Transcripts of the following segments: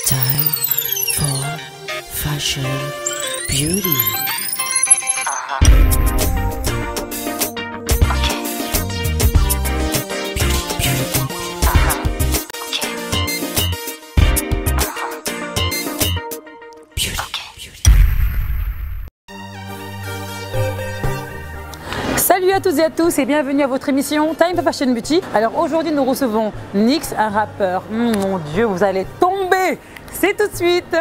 Time for fashion, beauty. Salut à toutes et à tous et bienvenue à votre émission Time for Fashion Beauty. Alors aujourd'hui nous recevons Nyx, un rappeur. Mon Dieu, vous allez tomber. C'est tout de suite.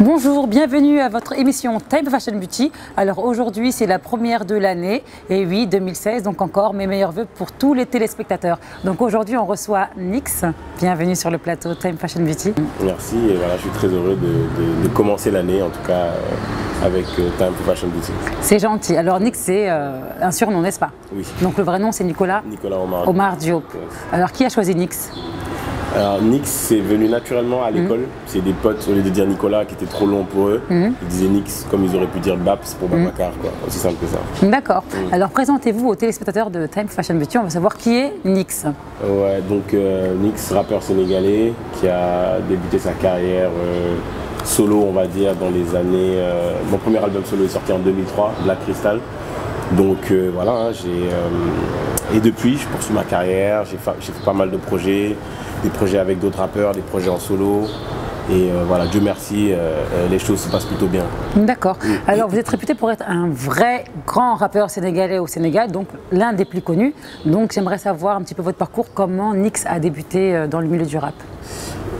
Bonjour, bienvenue à votre émission Time for Fashion Beauty. Alors aujourd'hui c'est la première de l'année et oui 2016, donc encore mes meilleurs vœux pour tous les téléspectateurs. Donc aujourd'hui on reçoit Nyx, bienvenue sur le plateau Time Fashion Beauty. Merci et voilà, je suis très heureux de commencer l'année en tout cas avec Time for Fashion Beauty. C'est gentil, alors Nyx c'est un surnom n'est-ce pas? Oui. Donc le vrai nom c'est Nicolas Omar Diop. Yes. Alors qui a choisi Nyx? Alors Nyx c'est venu naturellement à l'école, c'est des potes au lieu de dire Nicolas qui était trop long pour eux, ils disaient Nyx comme ils auraient pu dire Baps pour Babacar quoi, aussi simple que ça. D'accord, alors présentez-vous aux téléspectateurs de Time for Fashion Beauty, on va savoir qui est Nyx. Ouais, donc Nyx, rappeur sénégalais qui a débuté sa carrière solo on va dire dans les années, mon premier album solo est sorti en 2003, Black Crystal. Donc voilà, hein, et depuis je poursuis ma carrière, j'ai fait pas mal de projets, des projets avec d'autres rappeurs, des projets en solo. Et voilà, Dieu merci, les choses se passent plutôt bien. D'accord. Alors vous êtes réputé pour être un vrai grand rappeur sénégalais au Sénégal, donc l'un des plus connus. Donc j'aimerais savoir un petit peu votre parcours, comment Nyx a débuté dans le milieu du rap.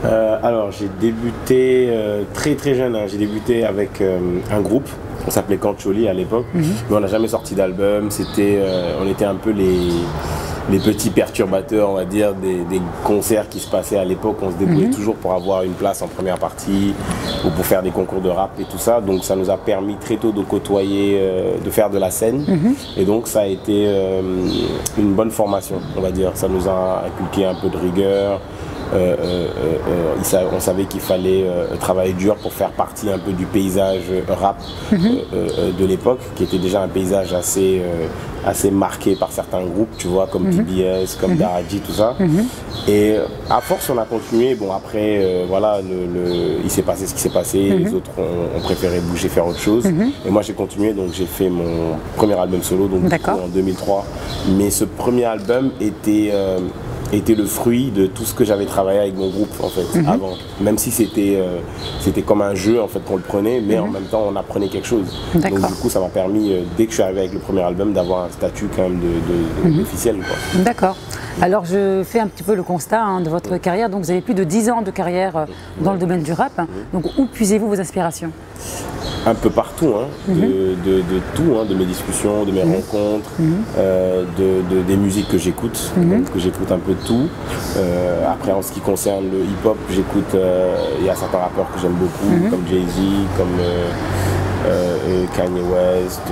Alors j'ai débuté très très jeune, hein. J'ai débuté avec un groupe. On s'appelait Kancholi à l'époque, mais on n'a jamais sorti d'album. On était un peu les petits perturbateurs, on va dire, des concerts qui se passaient à l'époque. On se débrouillait toujours pour avoir une place en première partie ou pour faire des concours de rap et tout ça. Donc ça nous a permis très tôt de côtoyer, de faire de la scène. Et donc ça a été une bonne formation, on va dire. Ça nous a inculqué un peu de rigueur. On savait qu'il fallait travailler dur pour faire partie un peu du paysage rap de l'époque, qui était déjà un paysage assez marqué par certains groupes, tu vois, comme TBS, comme Daraji, tout ça. Et à force, on a continué. Bon, après, voilà, il s'est passé ce qui s'est passé. Les autres ont préféré bouger, faire autre chose. Et moi, j'ai continué, donc j'ai fait mon premier album solo, donc en 2003. Mais ce premier album était le fruit de tout ce que j'avais travaillé avec mon groupe en fait avant, même si c'était comme un jeu en fait qu'on le prenait, mais en même temps on apprenait quelque chose. Donc du coup ça m'a permis dès que je suis arrivé avec le premier album d'avoir un statut quand même d'officiel. D'accord. Alors je fais un petit peu le constat de votre carrière, donc vous avez plus de 10 ans de carrière dans le domaine du rap, donc où puisez-vous vos inspirations? Un peu partout, hein, de tout, hein, de mes discussions, de mes rencontres, des musiques que j'écoute, que j'écoute un peu de tout. Après en ce qui concerne le hip-hop, j'écoute, il y a certains rappeurs que j'aime beaucoup, comme Jay-Z, comme Kanye West.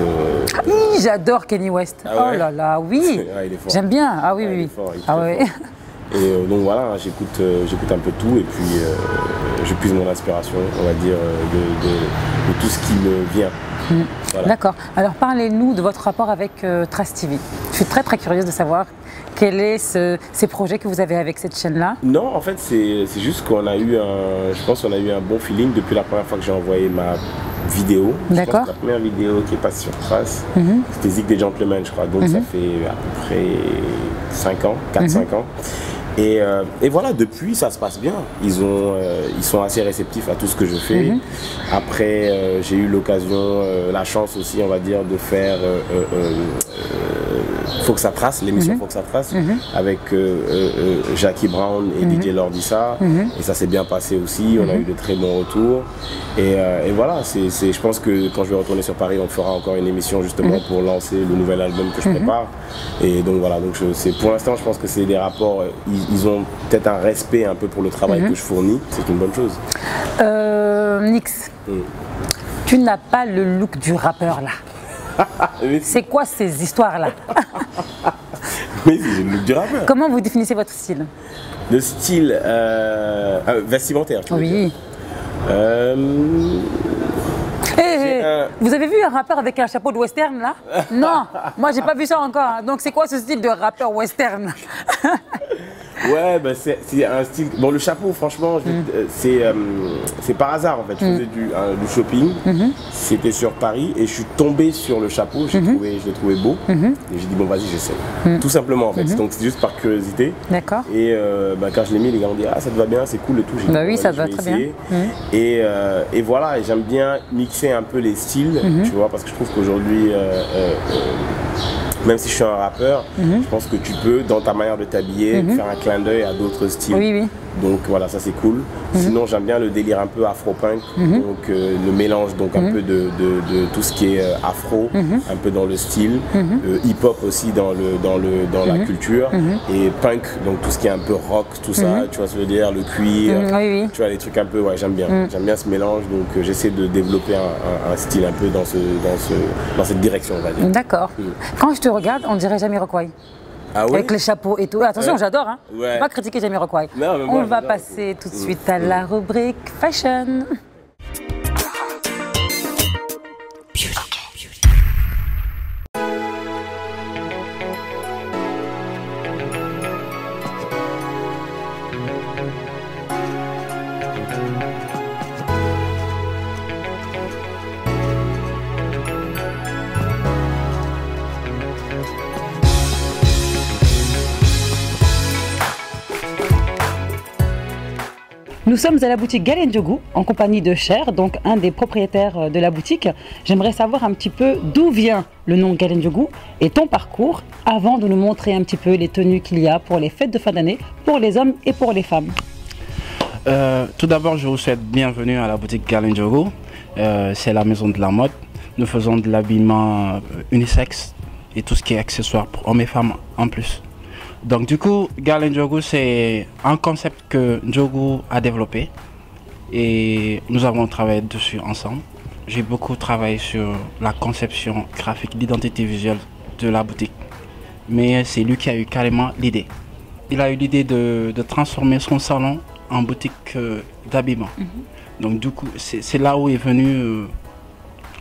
Oui, j'adore Kanye West. Ah ouais. Oh là là, oui, ouais, j'aime bien. Ah oui, ouais, oui. Il est fort, il est ah très ouais. fort. Et donc voilà, j'écoute un peu tout et puis je puise mon inspiration, on va dire, de tout ce qui me vient. Voilà. D'accord. Alors parlez-nous de votre rapport avec Trace TV. Je suis très très curieuse de savoir quels sont ces projets que vous avez avec cette chaîne-là. Non, en fait, c'est juste qu'on a eu je pense qu'on a eu un bon feeling depuis la première fois que j'ai envoyé ma vidéo. D'accord. La première vidéo qui est passée sur Trace, c'était Zik des Gentlemen, je crois. Donc ça fait à peu près 5 ans, 4-5 ans. Et voilà, depuis ça se passe bien. Ils sont assez réceptifs à tout ce que je fais. Après, j'ai eu l'occasion, la chance aussi, on va dire, de faire Faut que ça trace, l'émission Faut que ça trace, avec Jackie Brown et DJ Lordissa. Et ça s'est bien passé aussi. On a eu de très bons retours. Et voilà, je pense que quand je vais retourner sur Paris, on fera encore une émission justement pour lancer le nouvel album que je prépare. Et donc voilà, donc pour l'instant, je pense que c'est des rapports. Ils ont peut-être un respect un peu pour le travail que je fournis, c'est une bonne chose. Nyx, tu n'as pas le look du rappeur là. C'est quoi ces histoires-là? Mais c'est le look du rappeur. Comment vous définissez votre style? Le style vestimentaire, tu veux dire. Oui. Vous avez vu un rappeur avec un chapeau de western là? Non, moi j'ai pas vu ça encore. Donc c'est quoi ce style de rappeur western? Ouais, bah c'est un style. Bon, le chapeau, franchement, c'est par hasard en fait. Je faisais du shopping, c'était sur Paris et je suis tombé sur le chapeau. Je l'ai trouvé beau et j'ai dit bon, vas-y, j'essaie. Tout simplement en fait. Donc c'est juste par curiosité. D'accord. Et quand je l'ai mis, les gars ont dit ah, ça te va bien, c'est cool et tout. Bah oui, ça te va très bien. Et voilà, et j'aime bien mixer un peu les styles, tu vois, parce que je trouve qu'aujourd'hui. Même si je suis un rappeur, je pense que tu peux, dans ta manière de t'habiller, faire un clin d'œil à d'autres styles. Oui, oui. Donc voilà, ça c'est cool. Sinon, j'aime bien le délire un peu afro-punk, donc le mélange donc un peu de tout ce qui est afro, un peu dans le style, hip-hop aussi dans la culture, et punk, donc tout ce qui est un peu rock, tout ça, tu vois ce que je veux dire, le cuir, oui. tu vois les trucs un peu, ouais, j'aime bien. J'aime bien ce mélange, donc j'essaie de développer un style un peu dans cette direction, on va dire. D'accord. Quand je te regarde, on dirait Jamiroquai. Ah ouais? Avec les chapeaux et tout. Attention, j'adore, hein. Ouais. Faut pas critiquer Jamiroquai. Non, mais moi, On va j'adore. passer tout de suite à la rubrique fashion. Nous sommes à la boutique Galen Ndiogou en compagnie de Cher, donc un des propriétaires de la boutique. J'aimerais savoir un petit peu d'où vient le nom Galen Ndiogou et ton parcours avant de nous montrer un petit peu les tenues qu'il y a pour les fêtes de fin d'année pour les hommes et pour les femmes. Tout d'abord, je vous souhaite bienvenue à la boutique Galen Ndiogou. C'est la maison de la mode. Nous faisons de l'habillement unisexe et tout ce qui est accessoire pour hommes et femmes en plus. Donc du coup, Galen Ndiogou, c'est un concept que Ndiogou a développé et nous avons travaillé dessus ensemble. J'ai beaucoup travaillé sur la conception graphique, l'identité visuelle de la boutique. Mais c'est lui qui a eu carrément l'idée. Il a eu l'idée de transformer son salon en boutique d'habillement. Donc du coup, c'est là où est venu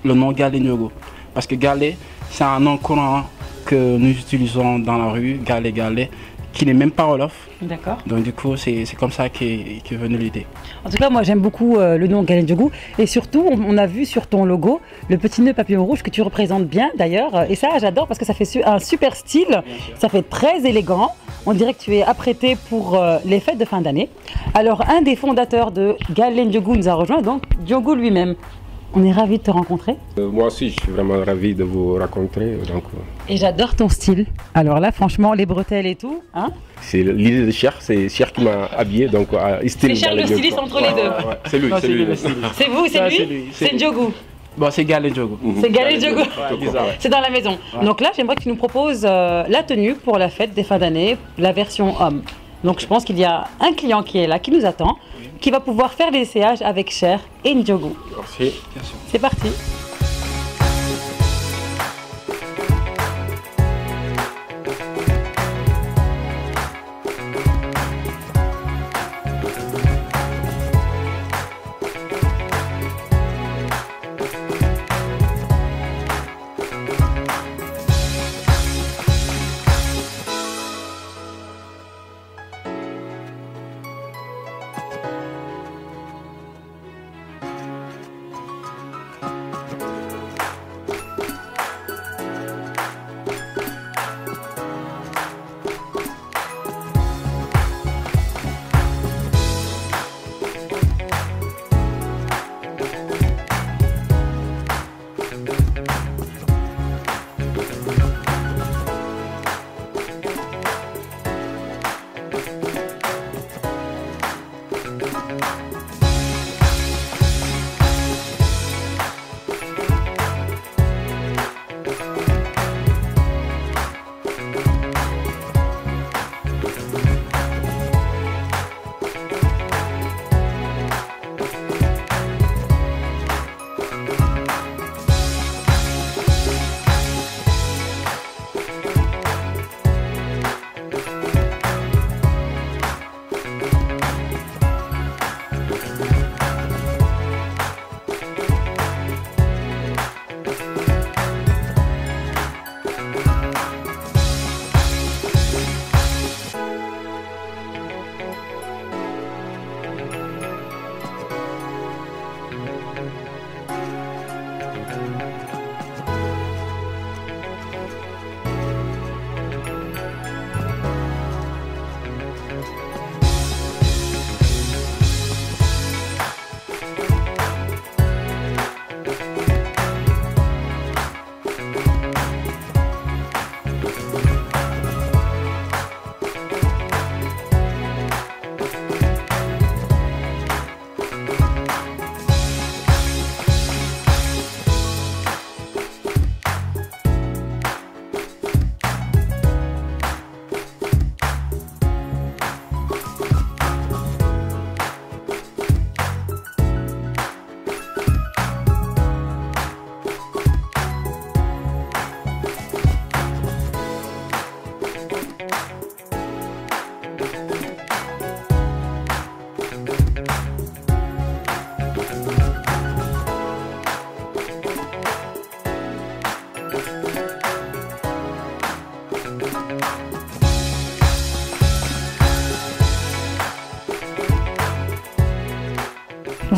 le nom Galen Ndiogou. Parce que Galé, c'est un nom courant que nous utilisons dans la rue, Galé, qui n'est même pas Wolof. D'accord. Donc du coup, c'est comme ça qu'est venue l'idée. En tout cas, moi j'aime beaucoup le nom Galen Ndiogou et surtout, on a vu sur ton logo le petit nœud papillon rouge que tu représentes bien d'ailleurs. Et ça, j'adore parce que ça fait un super style, ça fait très élégant. On dirait que tu es apprêté pour les fêtes de fin d'année. Alors, un des fondateurs de Galen Ndiogou nous a rejoint, donc Ndiogou lui-même. On est ravis de te rencontrer. Moi aussi, je suis vraiment ravi de vous rencontrer. Donc, Et j'adore ton style. Alors là, franchement, les bretelles et tout. Hein, c'est l'idée de Cher, c'est Cher qui m'a habillé. Donc, c'est Cher le styliste entre les deux. Ouais, c'est lui, Non, c'est lui. le style. C'est vous, c'est Ça, lui, c'est Ndiogou. Bon, c'est Galen Ndiogou. C'est Galen Ndiogou. Bizarre. C'est dans la maison. Ouais. Donc là, j'aimerais que tu nous proposes la tenue pour la fête des fins d'année, la version homme. Donc je pense qu'il y a un client qui est là, qui nous attend, qui va pouvoir faire l'essayage avec Cher et Ndiogou. Merci. C'est parti.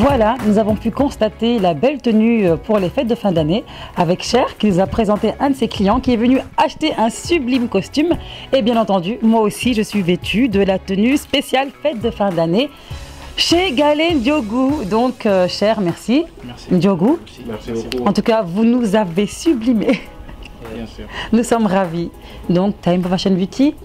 Voilà, nous avons pu constater la belle tenue pour les fêtes de fin d'année avec Cher qui nous a présenté un de ses clients qui est venu acheter un sublime costume. Et bien entendu, moi aussi je suis vêtue de la tenue spéciale fête de fin d'année chez Galen Ndiogu. Donc Cher, merci. Merci. Ndiogu. Merci beaucoup. En tout cas, vous nous avez sublimés. Bien sûr. Nous sommes ravis. Donc Time for Fashion Beauty.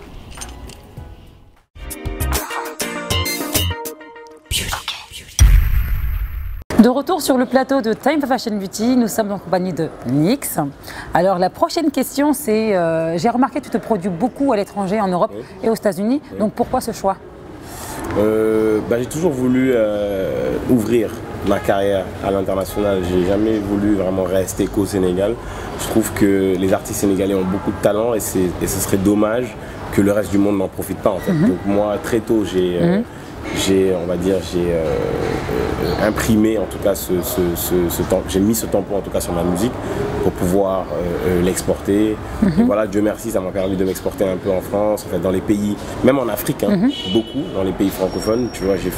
De retour sur le plateau de Time for Fashion Beauty, nous sommes en compagnie de Nix. Alors la prochaine question c'est, j'ai remarqué que tu te produis beaucoup à l'étranger, en Europe et aux États-Unis, donc pourquoi ce choix? J'ai toujours voulu ouvrir ma carrière à l'international. J'ai jamais voulu vraiment rester qu'au Sénégal. Je trouve que les artistes sénégalais ont beaucoup de talent et ce serait dommage que le reste du monde n'en profite pas en fait. Donc moi très tôt j'ai imprimé en tout cas ce temps, j'ai mis ce tampon en tout cas sur ma musique pour pouvoir l'exporter. Et voilà, Dieu merci, ça m'a permis de m'exporter un peu en France, en fait, dans les pays, même en Afrique, beaucoup dans les pays francophones. Tu vois, j'ai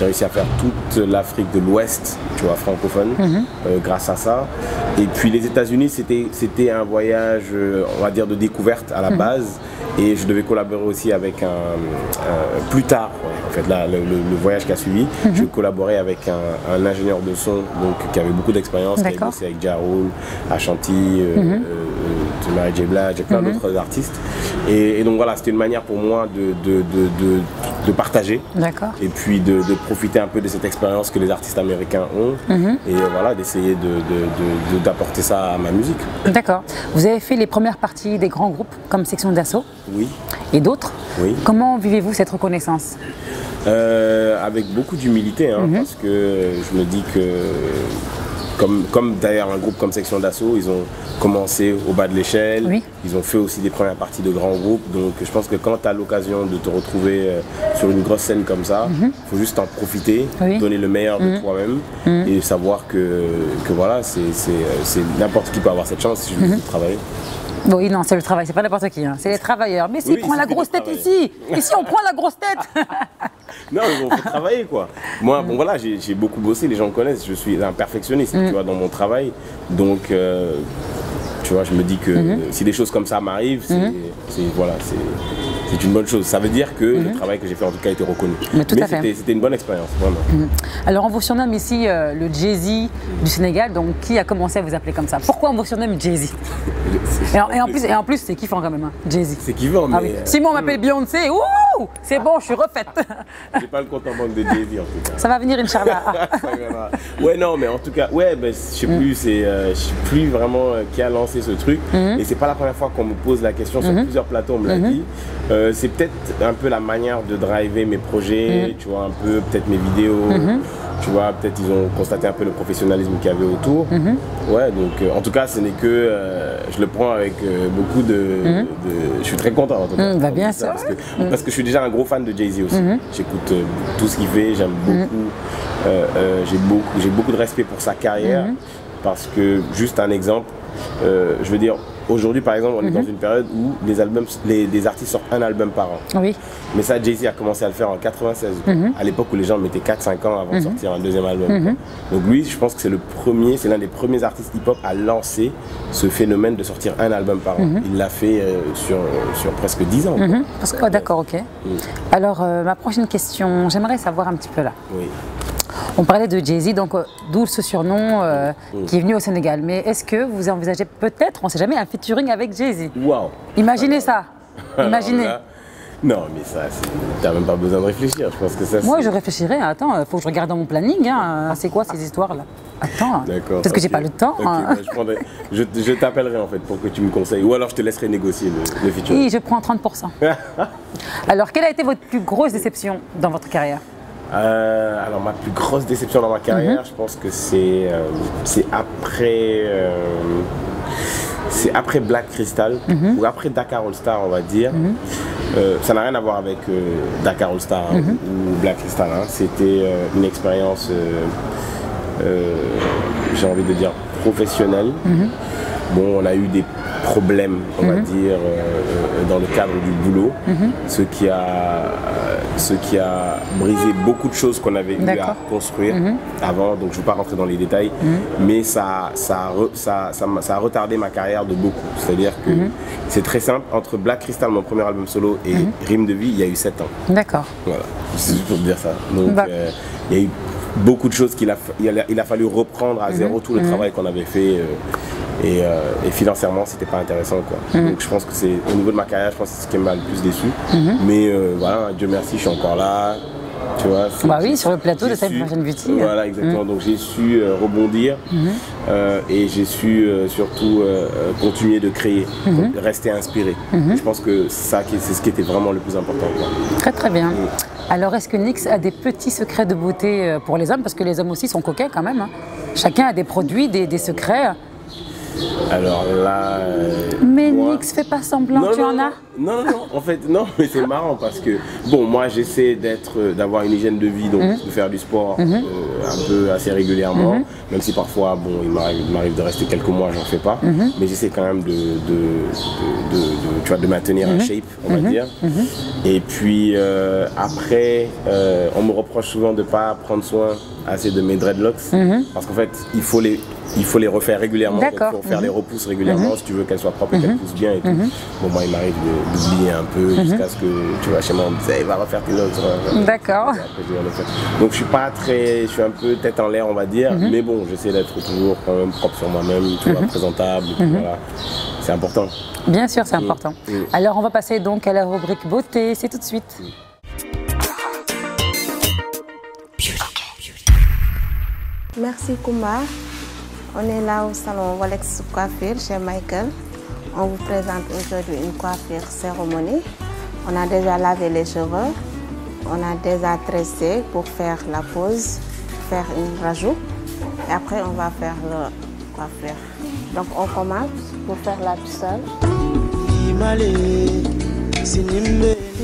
réussi à faire toute l'Afrique de l'Ouest, tu vois, francophone, grâce à ça. Et puis les États-Unis, c'était un voyage, on va dire, de découverte à la base. Et je devais collaborer aussi avec plus tard, en fait, là, le voyage qui a suivi, je collaborais avec un ingénieur de son donc, qui avait beaucoup d'expérience, qui avait bossé avec Ja Rule, Ashanti, Mary J. Blige et plein d'autres artistes. Et donc voilà, c'était une manière pour moi de partager et puis de profiter un peu de cette expérience que les artistes américains ont et voilà, d'essayer d'apporter ça à ma musique. D'accord. Vous avez fait les premières parties des grands groupes comme Section d'Assaut. Oui. Et d'autres. Oui. Comment vivez-vous cette reconnaissance? Avec beaucoup d'humilité, parce que je me dis que, comme d'ailleurs un groupe comme Section d'Assaut, ils ont commencé au bas de l'échelle, ils ont fait aussi des premières parties de grands groupes, donc je pense que quand tu as l'occasion de te retrouver sur une grosse scène comme ça, il faut juste en profiter, donner le meilleur de toi-même et savoir que voilà, c'est n'importe qui peut avoir cette chance si je veux travailler. Oui, non, c'est le travail, c'est pas n'importe qui, c'est les travailleurs. Mais s'il prend la grosse tête ici, et si on prend la grosse tête? Non, mais on peut travailler quoi. Moi, bon voilà, j'ai beaucoup bossé, les gens me connaissent, je suis un perfectionniste, tu vois, dans mon travail. Donc, tu vois, je me dis que si des choses comme ça m'arrivent, c'est une bonne chose. Ça veut dire que le travail que j'ai fait en tout cas a été reconnu. Mais c'était une bonne expérience, vraiment. Alors on vous surnomme ici le Jay-Z du Sénégal, donc qui a commencé à vous appeler comme ça? Pourquoi on vous surnomme Jay-Z? Et en plus c'est kiffant quand même, Jay-Z. C'est kiffant, mais... Si moi on m'appelle Beyoncé, c'est bon, je suis refaite. J'ai pas le compte en banque de Jay-Z en tout cas. Ça va venir, Inch'Allah. Ouais, non, mais en tout cas, je sais plus, je sais plus vraiment qui a lancé ce truc. Et c'est pas la première fois qu'on me pose la question, sur plusieurs plateaux on me l'a dit. C'est peut-être un peu la manière de driver mes projets, tu vois, un peu peut-être mes vidéos, tu vois, peut-être ils ont constaté un peu le professionnalisme qu'il y avait autour. Ouais, donc en tout cas, ce n'est que, je le prends avec beaucoup de... Je suis très content en tout cas. Bien sûr. Parce que je suis déjà un gros fan de Jay-Z aussi. J'écoute tout ce qu'il fait, j'aime beaucoup. J'ai beaucoup de respect pour sa carrière, parce que, juste un exemple, je veux dire, aujourd'hui par exemple on est dans une période où les artistes sortent un album par an. Oui. Mais ça, Jay-Z a commencé à le faire en 96, à l'époque où les gens mettaient 4-5 ans avant de sortir un deuxième album. Donc lui, je pense que c'est l'un des premiers artistes hip-hop à lancer ce phénomène de sortir un album par an. Il l'a fait sur presque 10 ans. D'accord, ok. Alors ma prochaine question, j'aimerais savoir un petit peu là. Oui. On parlait de Jay-Z, donc d'où ce surnom qui est venu au Sénégal. Mais est-ce que vous envisagez peut-être, on ne sait jamais, un featuring avec Jay-Z? Waouh! Imaginez ça. Imaginez. Non, mais ça, t'as même pas besoin de réfléchir. Je pense que ça. Moi, je réfléchirais. Attends, il faut que je regarde dans mon planning. C'est quoi ces histoires-là? Attends. D'accord. Parce que j'ai pas le temps. Je t'appellerai en fait pour que tu me conseilles. Ou alors je te laisserai négocier le featuring. Oui, je prends 30%. Alors, quelle a été votre plus grosse déception dans votre carrière? Alors ma plus grosse déception dans ma carrière, je pense que c'est après Black Crystal ou après Dakar All Star, on va dire. Ça n'a rien à voir avec Dakar All Star ou Black Crystal. C'était une expérience, j'ai envie de dire, professionnelle. Bon, on a eu des problèmes, on va dire, dans le cadre du boulot, ce qui a ce qui a brisé beaucoup de choses qu'on avait eu à construire avant, donc je ne vais pas rentrer dans les détails, mais ça a retardé ma carrière de beaucoup. C'est-à-dire que c'est très simple, entre Black Crystal, mon premier album solo, et Rime de Vie, il y a eu 7 ans. D'accord. Voilà, c'est juste pour te dire ça. Donc il y a eu beaucoup de choses qu'il a fallu reprendre à zéro, tout le travail qu'on avait fait. Et financièrement, c'était pas intéressant, quoi. Donc je pense que c'est au niveau de ma carrière, je pense que c'est ce qui m'a le plus déçu. Mais voilà, Dieu merci, je suis encore là. Tu vois, bah oui, sur le plateau de Type Fashion Beauty. Voilà, exactement. Donc j'ai su rebondir et j'ai su surtout continuer de créer, rester inspiré. Je pense que c'est ce qui était vraiment le plus important, quoi. Très très bien. Alors est-ce que NYX a des petits secrets de beauté pour les hommes? Parce que les hommes aussi sont coquets quand même, hein. Chacun a des produits, des secrets. Alors là... Mais NYX, fais pas semblant, tu en as? Non, en fait, non, mais c'est marrant parce que, bon, moi j'essaie d'avoir une hygiène de vie, donc de faire du sport un peu assez régulièrement, même si parfois, bon, il m'arrive de rester quelques mois, j'en fais pas, mais j'essaie quand même tu vois, de maintenir un shape, on va dire. Et puis après, on me reproche souvent de ne pas prendre soin assez de mes dreadlocks, parce qu'en fait, il faut les refaire régulièrement, il faut faire les repousses régulièrement si tu veux qu'elles soient propres et qu'elles poussent bien et tout. Bon, moi il m'arrive d'oublier un peu jusqu'à ce que, tu vois, chez moi on me disait, va refaire tes locks. D'accord. Donc je suis un peu tête en l'air, on va dire, mais bon, j'essaie d'être toujours quand même propre sur moi-même, tu vois, présentable, et puis voilà. C'est important. Bien sûr, c'est important. Alors on va passer donc à la rubrique beauté, c'est tout de suite. Merci Kumar. On est là au salon Walex Coiffure chez Michael. On vous présente aujourd'hui une coiffure cérémonie. On a déjà lavé les cheveux. On a déjà tressé pour faire la pose, faire une rajout. Et après, on va faire le coiffure. Donc, on commence pour faire la pucelle.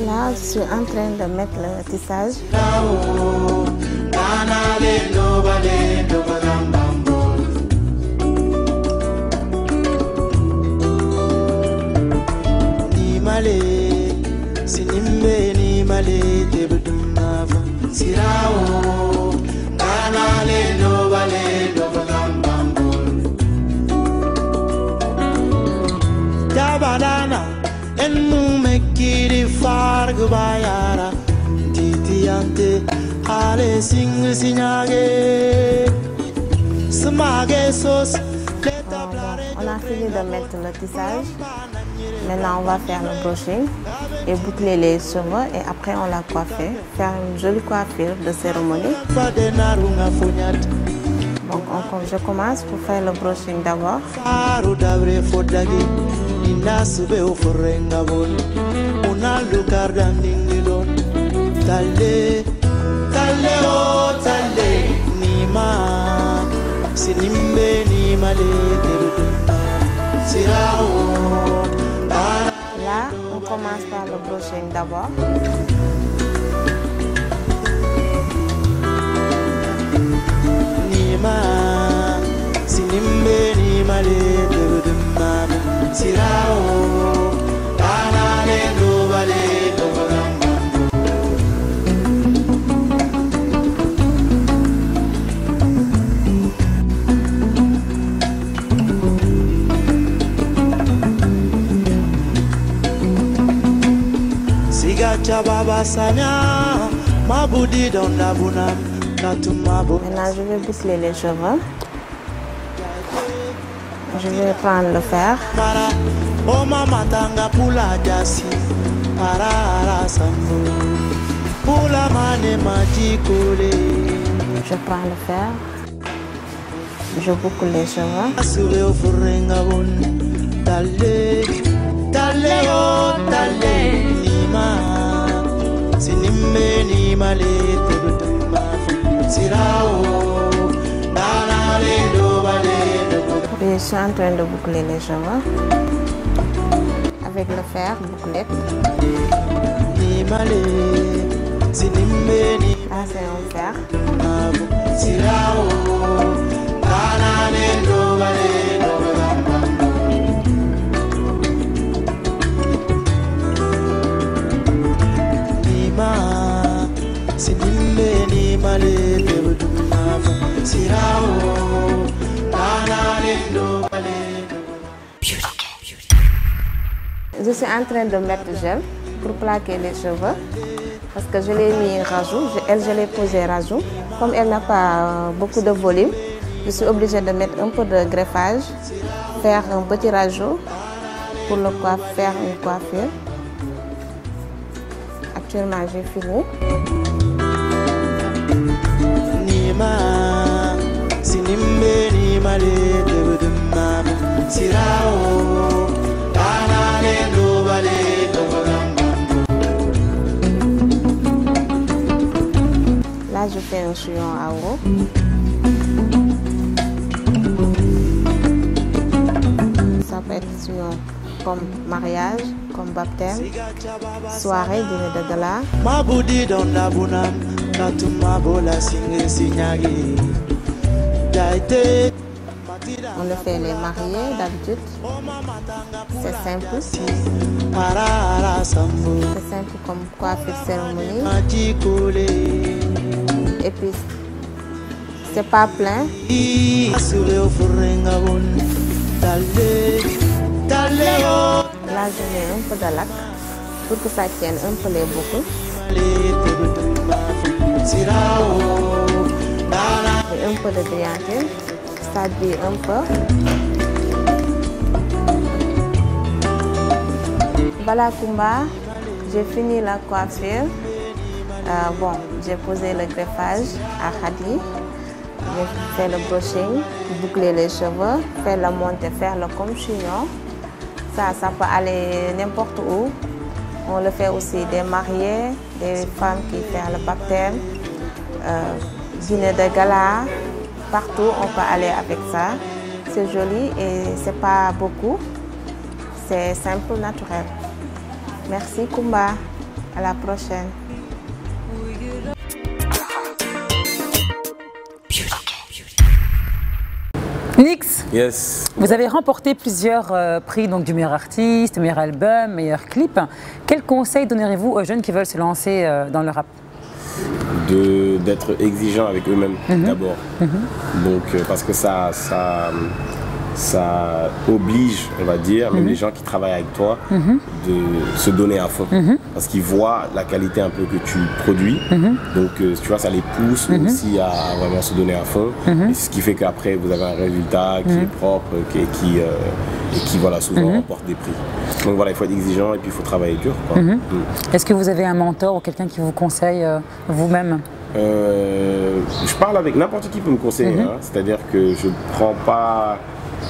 Là, je suis en train de mettre le tissage. On a fini de mettre le tissage. Maintenant, on va faire le brushing et boucler les cheveux et après on l'a coiffé. Faire une jolie coiffure de cérémonie. Donc, je commence pour faire le brushing d'abord. Là, on commence par le brushing d'abord. Maintenant, je vais boucler les cheveux. Je vais prendre le fer. Je prends le fer. Je boucle les cheveux. Je suis en train de boucler les cheveux avec le fer bouclette. Là, c'est un fer. Je suis en train de mettre du gel pour plaquer les cheveux. Parce que je l'ai mis rajout, je l'ai posé rajout. Comme elle n'a pas beaucoup de volume, je suis obligée de mettre un peu de greffage, faire un petit rajout pour faire une coiffure. Actuellement, j'ai fini. Là, je fais un chignon à eau. Ça peut être chignon comme mariage, comme baptême, soirée, dîner de gala. On le fait les mariés d'habitude. C'est simple. C'est simple comme coiffure cérémonie. Et puis, c'est pas plein. Là, je mets un peu de lac pour que ça tienne un peu les boucles. Et un peu de brillantine, ça brille un peu. Voilà Kumba, j'ai fini la coiffure. Bon, j'ai posé le greffage à Khadi. J'ai fait le brushing, boucler les cheveux, faire la montée, faire le comme chignon. Ça peut aller n'importe où. On le fait aussi des mariés, des femmes qui font le baptême, dîner de gala. Partout, on peut aller avec ça. C'est joli et c'est pas beaucoup. C'est simple, naturel. Merci Kumba. À la prochaine. Nix, Yes. vous avez remporté plusieurs prix donc, du meilleur artiste, meilleur album, meilleur clip. Quel conseil donnerez-vous aux jeunes qui veulent se lancer dans le rap? D'être exigeant avec eux-mêmes d'abord. Donc parce que ça oblige, on va dire, même les gens qui travaillent avec toi, de se donner à fond. Parce qu'ils voient la qualité un peu que tu produis. Donc, tu vois, ça les pousse aussi à vraiment se donner à fond. Et c'est ce qui fait qu'après, vous avez un résultat qui est propre et qui voilà, souvent remporte des prix. Donc voilà, il faut être exigeant et puis il faut travailler dur, quoi. Est-ce que vous avez un mentor ou quelqu'un qui vous conseille vous-même? Je parle avec n'importe qui peut me conseiller, hein. C'est-à-dire que je prends pas...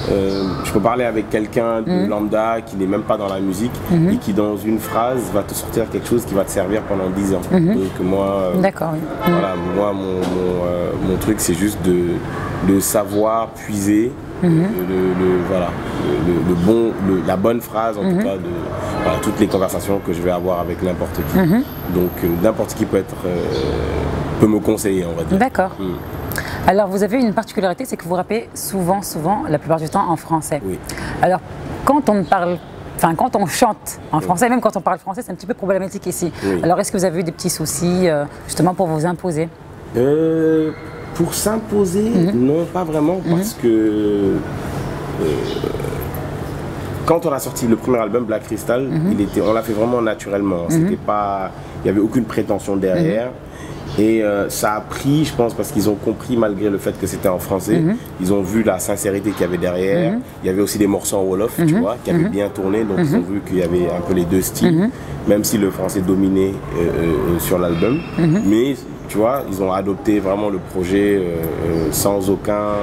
je peux parler avec quelqu'un de lambda qui n'est même pas dans la musique et qui dans une phrase va te sortir quelque chose qui va te servir pendant 10 ans. Donc moi, D'accord, oui. voilà, moi mon truc c'est juste de savoir puiser la bonne phrase en tout cas de voilà, toutes les conversations que je vais avoir avec n'importe qui. Donc n'importe qui peut me conseiller, on va dire. D'accord. Alors vous avez une particularité, c'est que vous rappez souvent, la plupart du temps en français. Oui. Alors quand on chante en français, même quand on parle français, c'est un petit peu problématique ici. Oui. Alors est-ce que vous avez eu des petits soucis justement pour vous imposer? Pour s'imposer, non, pas vraiment, parce que quand on a sorti le premier album, Black Crystal, on l'a fait vraiment naturellement. C'était pas, il n'y avait aucune prétention derrière. Et ça a pris, je pense, parce qu'ils ont compris, malgré le fait que c'était en français, ils ont vu la sincérité qu'il y avait derrière. Il y avait aussi des morceaux en Wolof, tu vois, qui avaient bien tourné, donc ils ont vu qu'il y avait un peu les deux styles, même si le français dominait sur l'album. Mais, tu vois, ils ont adopté vraiment le projet sans aucun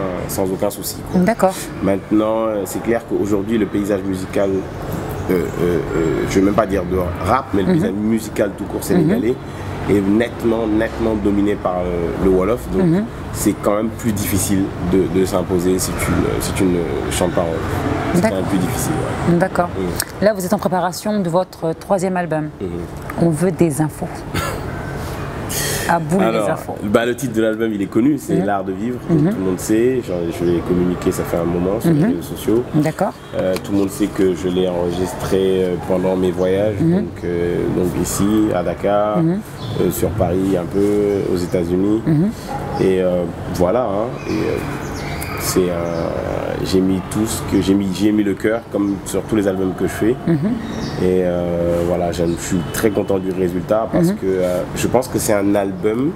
souci. D'accord. Maintenant, c'est clair qu'aujourd'hui, le paysage musical, je ne vais même pas dire de rap, mais le paysage musical tout court sénégalais, est nettement dominé par le Wolof, donc c'est quand même plus difficile de s'imposer si tu ne chantes pas en Wolof. C'est quand même plus difficile. Ouais. D'accord. Là, vous êtes en préparation de votre 3e album. On veut des infos. À bout les infos. Le titre de l'album, il est connu, c'est L'Art de Vivre, donc tout le monde sait. Je l'ai communiqué, ça fait un moment sur les réseaux sociaux. D'accord. Tout le monde sait que je l'ai enregistré pendant mes voyages, donc ici, à Dakar, sur Paris, un peu aux États-Unis. Et voilà, hein, j'ai mis tout ce que j'ai mis le cœur, comme sur tous les albums que je fais. Et voilà, je suis très content du résultat parce que je pense que c'est un album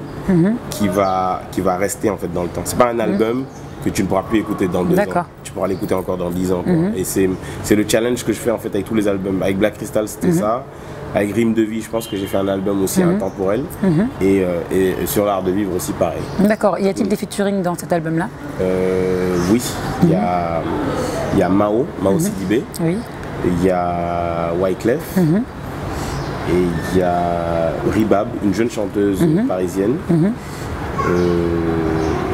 qui va rester en fait dans le temps. C'est pas un album que tu ne pourras plus écouter dans 2 ans. Tu pourras l'écouter encore dans 10 ans. Quoi. Et c'est le challenge que je fais en fait avec tous les albums. Avec Black Crystal, c'était ça. Avec Rime de vie, je pense que j'ai fait un album aussi intemporel. Et sur l'art de vivre aussi, pareil. D'accord. Y a-t-il des featuring dans cet album-là? Oui. Il y a Mao Sidibé. Oui. Il y a Wyclef. Et il y a Ribab, une jeune chanteuse parisienne.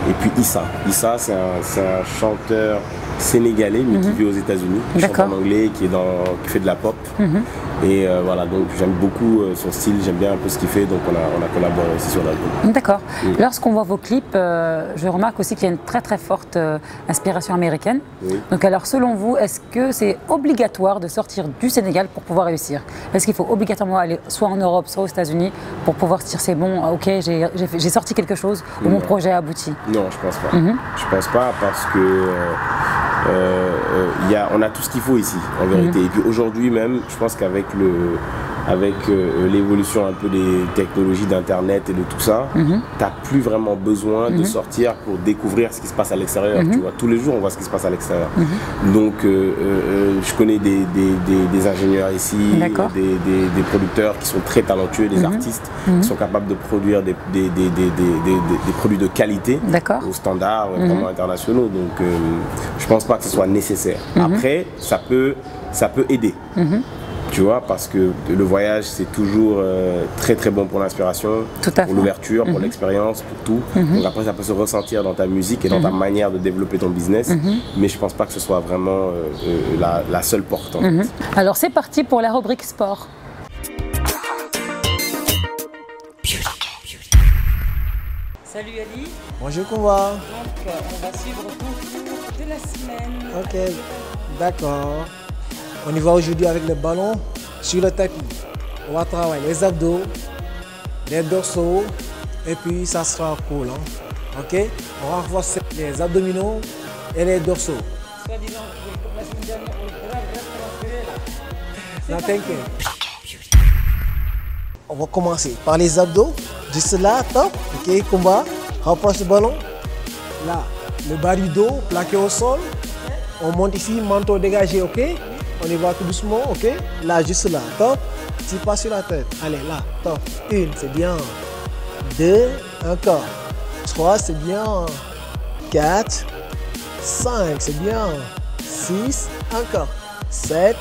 Et puis Issa. Issa, c'est un chanteur sénégalais, mais qui vit aux États-Unis, qui chante en anglais, qui fait de la pop. Et voilà, donc j'aime beaucoup son style, j'aime bien un peu ce qu'il fait, donc on a collaboré aussi sur l'album. D'accord. Lorsqu'on voit vos clips, je remarque aussi qu'il y a une très très forte inspiration américaine. Donc alors selon vous, est-ce que c'est obligatoire de sortir du Sénégal pour pouvoir réussir? Est-ce qu'il faut obligatoirement aller soit en Europe, soit aux États-Unis pour pouvoir se dire c'est bon, ok, j'ai sorti quelque chose ou mon projet a abouti? Non, je pense pas. Je pense pas parce que on a tout ce qu'il faut ici, en vérité. Et puis aujourd'hui même, je pense qu'avec l'évolution un peu des technologies d'internet et de tout ça, tu n'as plus vraiment besoin de sortir pour découvrir ce qui se passe à l'extérieur. Tu vois, tous les jours on voit ce qui se passe à l'extérieur. Donc je connais des ingénieurs ici, des producteurs qui sont très talentueux, des artistes qui sont capables de produire des produits de qualité aux standards vraiment internationaux. Donc je pense pas que ce soit nécessaire. Après, ça peut aider. Tu vois, parce que le voyage, c'est toujours très très bon pour l'inspiration, pour l'ouverture, pour l'expérience, pour tout. Donc après, ça peut se ressentir dans ta musique et dans ta manière de développer ton business. Mais je pense pas que ce soit vraiment la seule porte. En fait. Alors c'est parti pour la rubrique sport. Salut Ali. Bonjour Kumba. Donc on va suivre ton tour de la semaine. Ok, d'accord. On y va aujourd'hui avec le ballon sur le tapis. On va travailler les abdos, les dorsaux et puis ça sera cool. Hein? Ok? On va renforcer les abdominaux et les dorsaux. Soit disant, comme la semaine dernière, on Non, t'inquiète. On va commencer par les abdos. Juste là, top. Ok, combat. Rapproche le ballon. Là, le bas du dos plaqué au sol. On monte ici, menton dégagé, ok? On y va tout doucement, ok? Là, juste là, top. Tu passes sur la tête. Allez, là, top. 1, c'est bien. 2, encore. 3, c'est bien. 4, 5, c'est bien. 6, encore. 7,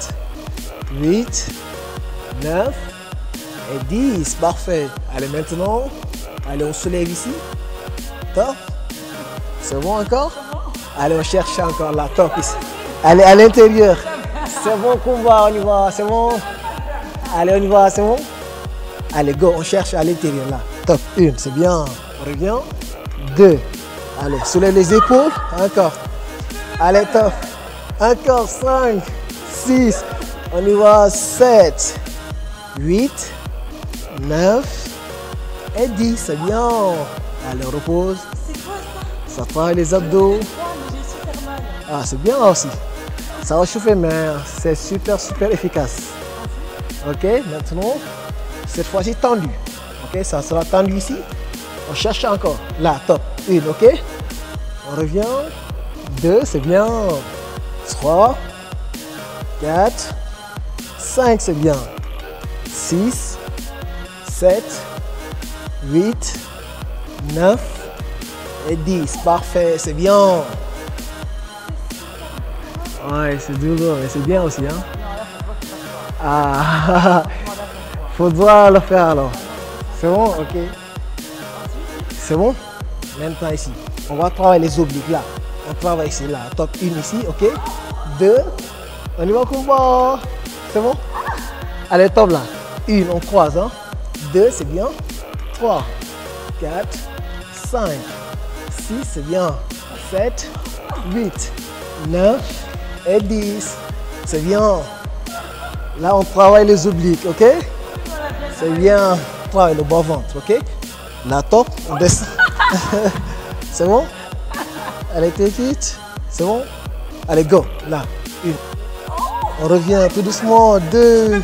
8, 9 et 10. Parfait. Allez, maintenant, allez, on se lève ici. Top. C'est bon encore? Allez, on cherche encore là, top ici. Allez, à l'intérieur. C'est bon, combat, on y va, c'est bon. Allez, on y va, c'est bon. Allez, go, on cherche à l'intérieur là. Top, 1, c'est bien. On revient. 2. Allez, soulève les épaules. Encore. Allez, top. Encore, 5, 6. On y va, 7, 8, 9 et 10. C'est bien. Allez, on repose. Ça travaille les abdos. Ah, c'est bien aussi. Ça va chauffer, mais c'est super efficace. Ok, maintenant, cette fois-ci tendu. Ok, ça sera tendu ici. On cherche encore. Là, top. 1, ok. On revient. 2, c'est bien. 3, 4, 5, c'est bien. 6, 7, 8, 9 et 10. Parfait, c'est bien. Ouais, c'est douloureux, mais c'est bien aussi. Hein? Ah, faut devoir le faire alors. C'est bon, ok. C'est bon? Maintenant ici, on va travailler les obliques là. On travaille ici, là. Top 1 ici, ok. 2, on y va combat. C'est bon? Allez, top là. 1, on croise. Hein? 2, c'est bien. 3, 4, 5, 6, c'est bien. 7, 8, 9 et 10. C'est bien. Là, on travaille les obliques, ok? C'est bien. On travaille le bas-ventre, ok? Là, top, on descend. C'est bon? Allez, take it. C'est bon? Allez, go. Là, 1. On revient tout doucement. 2.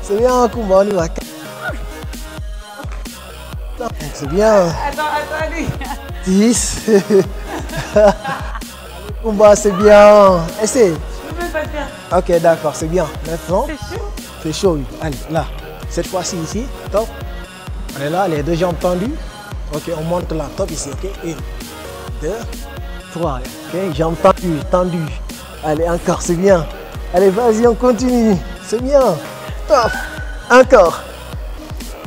C'est bien, Kumba, on y va. C'est bien. Attends, allez. 10. Kumba, c'est bien. Essaye. Je peux même pas le faire. Ok, d'accord, c'est bien. Maintenant, C'est chaud. c'est chaud, oui. Allez, là. Cette fois-ci, ici. Top. On est là, les 2 jambes tendues. Ok, on monte là. Top ici, ok. 1, 2, 3. Ok, jambes tendues. Allez, encore, c'est bien. Allez, vas-y, on continue. C'est bien. Top. Encore.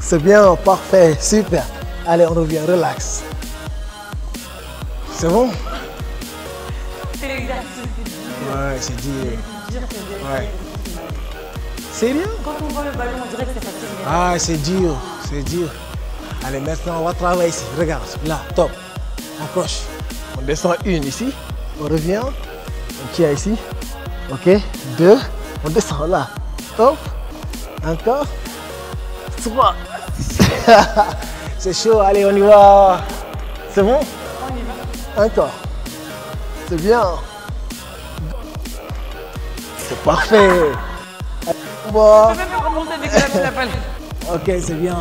C'est bien, parfait, super. Allez, on revient, relax. C'est bon? C'est l'exercice. Ouais, c'est dur. Ouais. Sérieux? Quand on voit le ballon, on dirait que c'est facile. Ah, c'est dur, c'est dur. Allez, maintenant, on va travailler ici. Regarde, là, top. On croche. On descend 1 ici. On revient. On tient ici. Ok, 2. On descend là. Top. Encore. 3. C'est chaud, allez, on y va. C'est bon? On y va. Encore. C'est bien. C'est parfait. Allez, on va. Je peux même remonter avec la balle. Ok, c'est bien.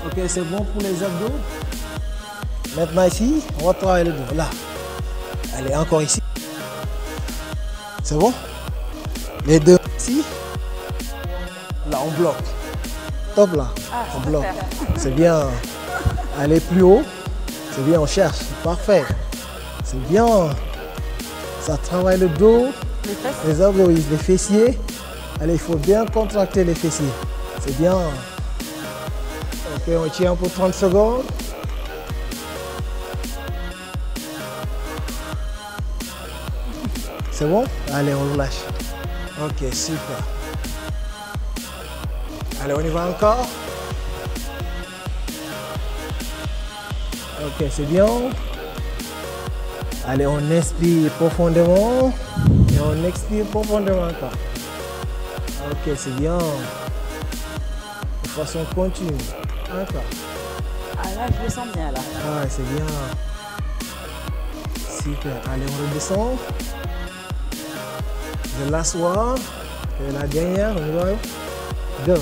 Ok, c'est bon pour les abdos. Maintenant ici, on va travailler le dos. Là. Allez, encore ici. C'est bon? Les 2 ici. Là, on bloque. Top là. On bloque. C'est bien. Allez plus haut. C'est bien, on cherche. Parfait. C'est bien. Ça travaille le dos. Les abdos, oui, les fessiers. Allez, il faut bien contracter les fessiers. C'est bien. Ok, on tient pour 30 secondes. C'est bon? Allez, on relâche. Ok, super. Allez, on y va encore. Ok, c'est bien. Allez, on inspire profondément. Et on expire profondément encore. Ok, c'est bien. De façon continue. Encore. Ah là, je le sens bien là. Ah, c'est bien. Super. Allez, on redescend. The last one. Et la dernière, on y va. Go.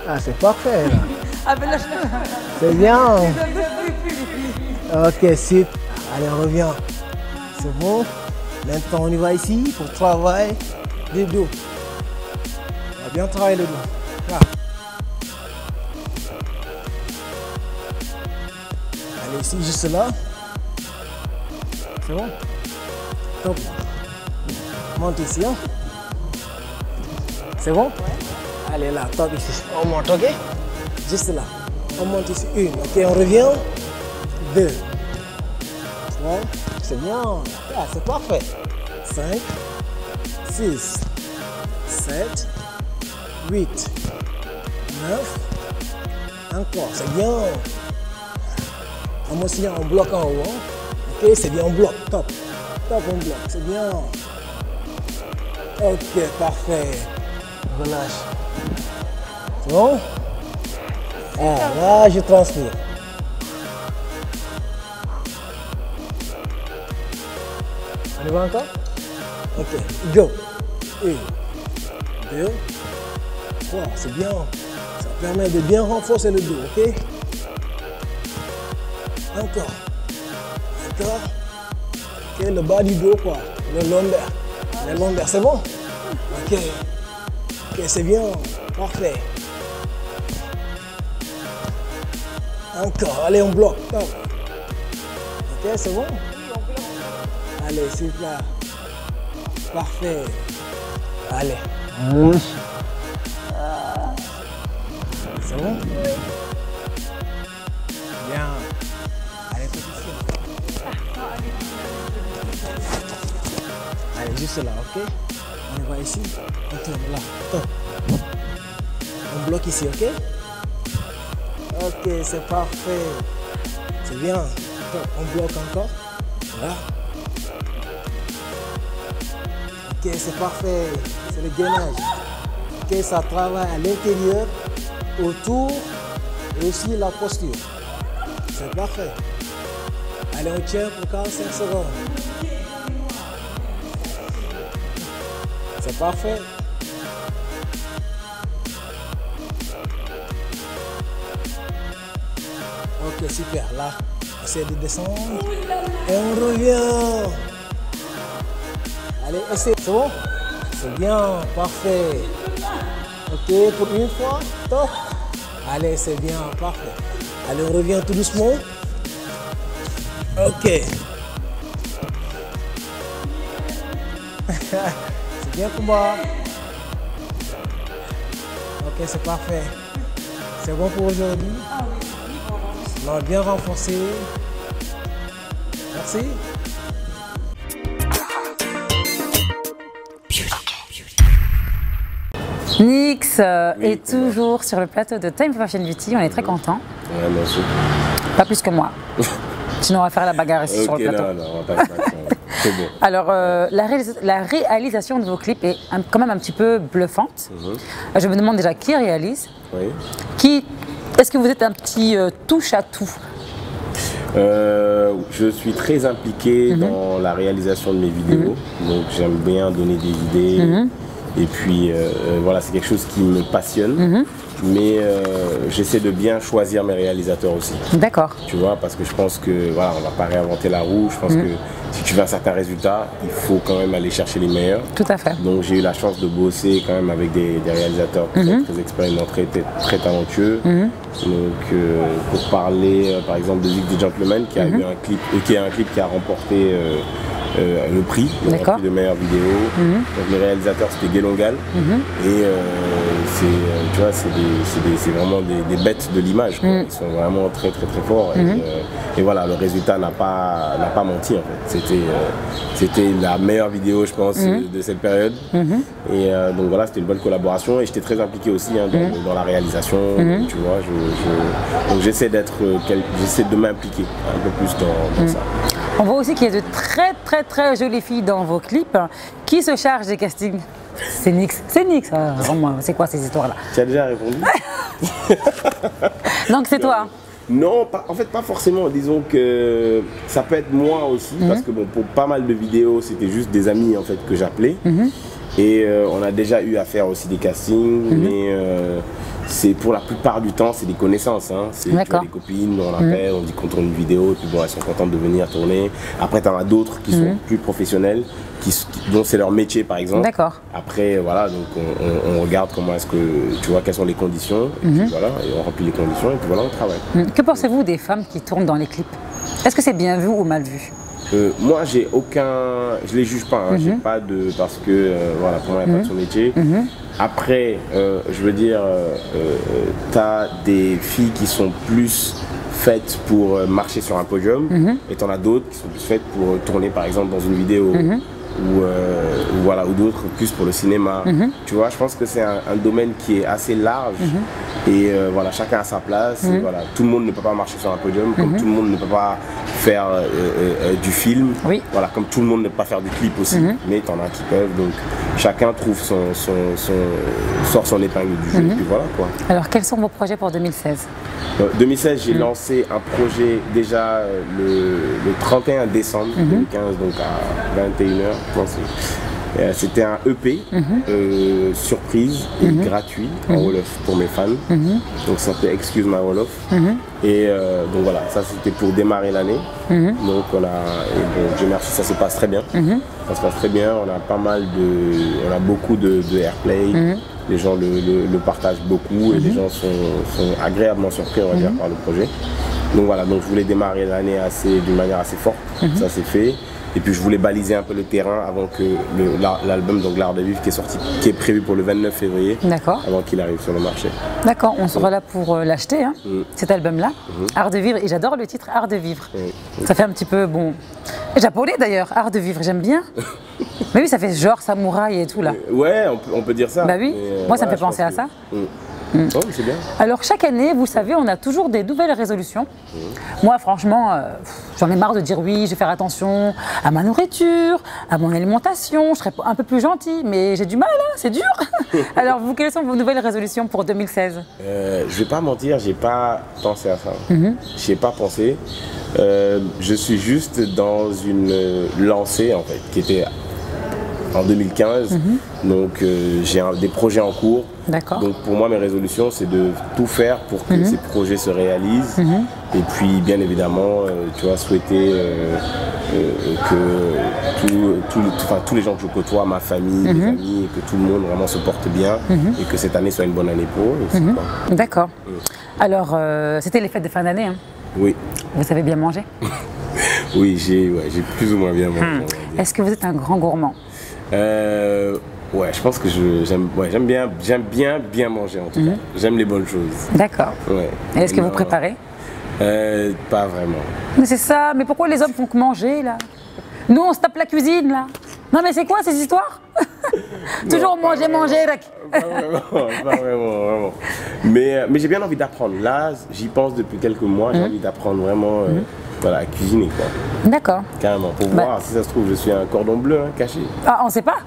Ah, c'est parfait là. Ah ben là, je C'est bien. peux Ok, super. Allez, on revient. C'est bon. Maintenant, on y va ici pour travailler le dos. On va bien travailler le dos. Là. Allez, ici, juste là. C'est bon? Top. Monte ici. Hein? C'est bon? Ouais. Allez, là, top ici. On monte, ok? Juste là. On monte ici. 1. Ok, on revient. 2. 3. C'est bien. Ah, c'est parfait. 5. 6. 7. 8. 9. Encore. C'est bien. On aussi, on bloque en haut. Hein? Ok, c'est bien. On bloque. Top. Top, on bloque. C'est bien. Ok, parfait. Relâche. C'est bon? Ah, là, je transpire. On y va encore? Ok, go. 1, 2, 3, c'est bien. Ça permet de bien renforcer le dos, ok? Encore. Encore. Ok, le bas du dos, quoi. Le lombaire. Le lombaire, c'est bon? Ok. Ok, c'est bien. Parfait. Encore. Allez, on bloque. Top. Ok, c'est bon? Allez, super. Parfait. Allez. C'est bon? Bien. Allez, petit. Allez, juste là, ok? On va ici. On tourne là. Top. On bloque ici, ok? Ok, c'est parfait. C'est bien. Top. On bloque encore. Voilà. Ok, c'est parfait. C'est le gainage. Ok, ça travaille à l'intérieur, autour et aussi la posture. C'est parfait. Allez, on tient pour 45 secondes. C'est parfait. Ok, super. Là, essaye de descendre. Et on revient. Allez, essaye. C'est bon? C'est bien, parfait. Ok, pour une fois, top. Allez, c'est bien, parfait. Allez, on revient tout doucement. Ok. C'est bien pour moi. Ok, c'est parfait. C'est bon pour aujourd'hui? On a bien renforcé. Merci. Nix est toujours sur le plateau de Time for Fashion Beauty. On est très contents. Ouais, merci. Pas plus que moi. Sinon, on va faire la bagarre ici sur le plateau. Non, on va pas faire ça. C'est bon. Alors, la réalisation de vos clips est quand même un petit peu bluffante. Je me demande déjà qui réalise. Oui. Est-ce que vous êtes un petit touche à tout? Je suis très impliqué dans la réalisation de mes vidéos. Donc, j'aime bien donner des idées. Et puis, voilà, c'est quelque chose qui me passionne. Mais j'essaie de bien choisir mes réalisateurs aussi. D'accord. Tu vois, parce que je pense que voilà, on va pas réinventer la roue. Je pense que si tu veux un certain résultat, il faut quand même aller chercher les meilleurs. Tout à fait. Donc j'ai eu la chance de bosser quand même avec des réalisateurs très expérimentés, très talentueux. Donc pour parler par exemple de Zig the Gentleman qui a eu un clip, qui a remporté le prix de meilleure vidéo. Donc les réalisateurs c'était Gelongal et tu vois, c'est vraiment des bêtes de l'image. Ils sont vraiment très forts et voilà, le résultat n'a pas menti en fait. C'était la meilleure vidéo je pense de cette période et donc voilà, c'était une bonne collaboration et j'étais très impliqué aussi dans la réalisation. Tu vois, donc j'essaie de m'impliquer un peu plus dans ça. On voit aussi qu'il y a de très jolies filles dans vos clips. Qui se charge des castings? C'est Nix. C'est Nix. C'est quoi ces histoires-là? Tu as déjà répondu? Donc c'est toi? Non, en fait pas forcément. Disons que ça peut être moi aussi parce que bon, pour pas mal de vidéos, c'était juste des amis en fait que j'appelais. Et on a déjà eu à faire aussi des castings, mais c'est pour la plupart du temps c'est des connaissances. C'est des copines, on appelle, on dit qu'on tourne une vidéo, et puis bon, elles sont contentes de venir tourner. Après, tu en as d'autres qui sont plus professionnels, dont c'est leur métier par exemple. D'accord. Après, voilà, donc on regarde comment est-ce que, tu vois, quelles sont les conditions, et puis voilà, et on remplit les conditions, et puis voilà, on travaille. Que pensez-vous des femmes qui tournent dans les clips? Est-ce que c'est bien vu ou mal vu? Moi, je les juge pas, j'ai pas de, parce que voilà, pour moi, il n'y a pas de son métier. Après, je veux dire, tu as des filles qui sont plus faites pour marcher sur un podium et tu en as d'autres qui sont plus faites pour tourner par exemple dans une vidéo ou d'autres plus pour le cinéma. Tu vois, je pense que c'est un domaine qui est assez large et voilà, chacun a sa place. Et voilà, tout le monde ne peut pas marcher sur un podium, comme tout le monde ne peut pas faire du film, voilà, comme tout le monde ne peut pas faire du clip aussi, mais tu en as qui peuvent, donc chacun trouve sort son épingle du jeu et puis voilà quoi. Alors quels sont vos projets pour 2016? 2016, j'ai lancé un projet déjà le 31 décembre 2015, donc à 21h, je pense. C'était un EP surprise et gratuit en Wolof pour mes fans. Donc ça s'appelait Excuse My Wolof. Et donc voilà, ça c'était pour démarrer l'année. Donc on a, Dieu merci, ça se passe très bien. Ça se passe très bien, on a beaucoup de airplay. Les gens le partagent beaucoup et les gens sont agréablement surpris, on va dire, par le projet. Donc voilà, donc je voulais démarrer l'année d'une manière assez forte, ça c'est fait. Et puis je voulais baliser un peu le terrain avant que l'album, donc L'Art de Vivre, qui est prévu pour le 29 février, avant qu'il arrive sur le marché. D'accord, on sera là pour l'acheter, cet album-là, Art de Vivre, et j'adore le titre Art de Vivre. Ça fait un petit peu, bon, japonais d'ailleurs, Art de Vivre, j'aime bien. Mais oui, ça fait genre samouraï et tout là. Ouais, on peut dire ça. Bah oui, moi ça me fait penser à ça. Oh, c'est bien. Alors chaque année, vous savez, on a toujours des nouvelles résolutions. Moi, franchement, j'en ai marre de dire oui, je vais faire attention à ma nourriture, à mon alimentation, je serai un peu plus gentille, mais j'ai du mal, hein, c'est dur. Alors vous, quelles sont vos nouvelles résolutions pour 2016? Je vais pas mentir, j'ai pas pensé à ça. J'ai pas pensé. Je suis juste dans une lancée en fait, qui était en 2015. Donc j'ai des projets en cours. D'accord. Donc pour moi, mes résolutions, c'est de tout faire pour que ces projets se réalisent. Et puis bien évidemment, tu vois, souhaiter que tous les gens que je côtoie, ma famille, mes amis, que tout le monde vraiment se porte bien et que cette année soit une bonne année pour eux. D'accord. Alors, c'était les fêtes de fin d'année. Hein. Oui. Vous savez bien manger? Oui, j'ai plus ou moins bien mangé. Est-ce que vous êtes un grand gourmand? Ouais, je pense que j'aime bien manger en tout cas. J'aime les bonnes choses. D'accord. Ouais. Et est-ce que vous préparez? Pas vraiment. Mais c'est ça, mais pourquoi les hommes font que manger là? Nous on se tape la cuisine là. Non mais c'est quoi ces histoires? Toujours manger. Pas vraiment. Mais j'ai bien envie d'apprendre. Là, j'y pense depuis quelques mois, j'ai envie d'apprendre vraiment à cuisiner quoi. D'accord. Carrément, pour voir si ça se trouve je suis un cordon bleu caché. Ah, on ne sait pas.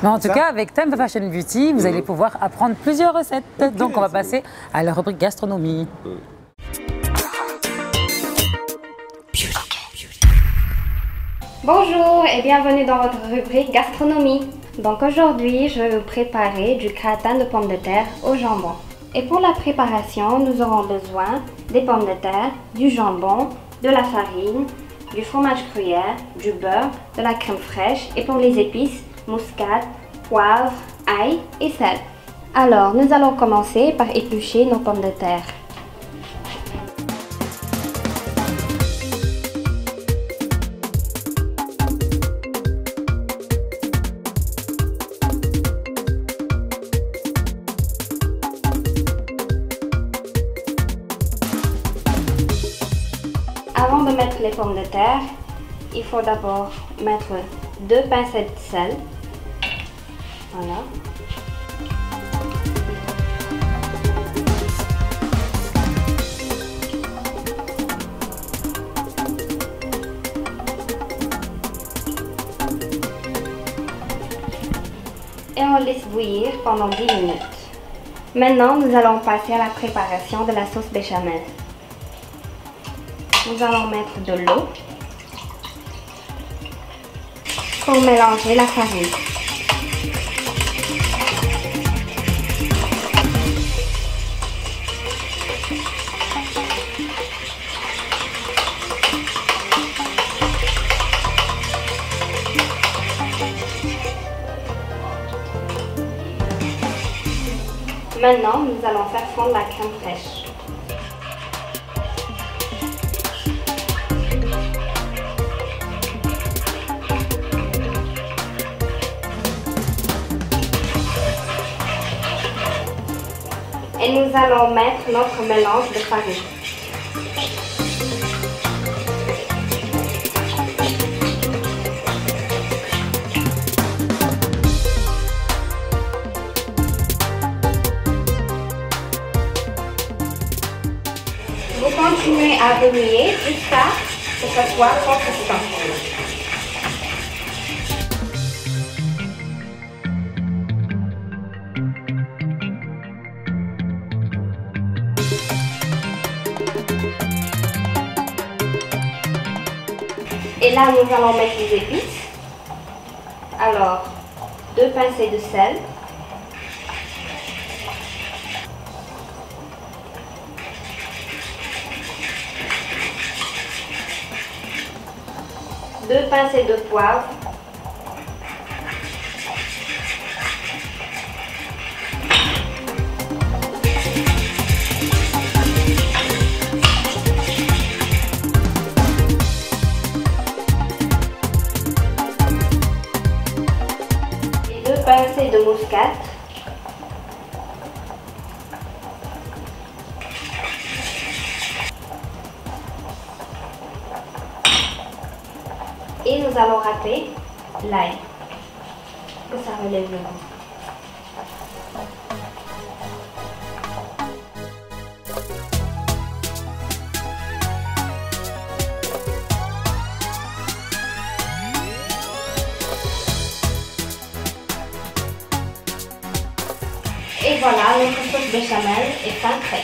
Mais en tout cas, avec Time for Fashion Beauty, vous allez pouvoir apprendre plusieurs recettes. Donc on va passer à la rubrique gastronomie. Bonjour et bienvenue dans votre rubrique gastronomie. Donc aujourd'hui, je vais vous préparer du gratin de pommes de terre au jambon. Et pour la préparation, nous aurons besoin des pommes de terre, du jambon, de la farine, du fromage gruyère, du beurre, de la crème fraîche et pour les épices, muscade, poivre, ail et sel. Alors, nous allons commencer par éplucher nos pommes de terre. Avant de mettre les pommes de terre, il faut d'abord mettre 2 pincées de sel. Voilà. Et on laisse bouillir pendant 10 minutes. Maintenant, nous allons passer à la préparation de la sauce béchamel. Nous allons mettre de l'eau pour mélanger la farine. Maintenant, nous allons faire fondre la crème fraîche. Et nous allons mettre notre mélange de farine. Vous continuez à remuer jusqu'à ce que ce soit consistant. Et là, nous allons mettre les épices. Alors, 2 pincées de sel. Deux pincées de poivre. Et 2 pincées de muscade. Et nous allons râper l'ail, que ça relève le goût. notre sauce béchamel est fin prête.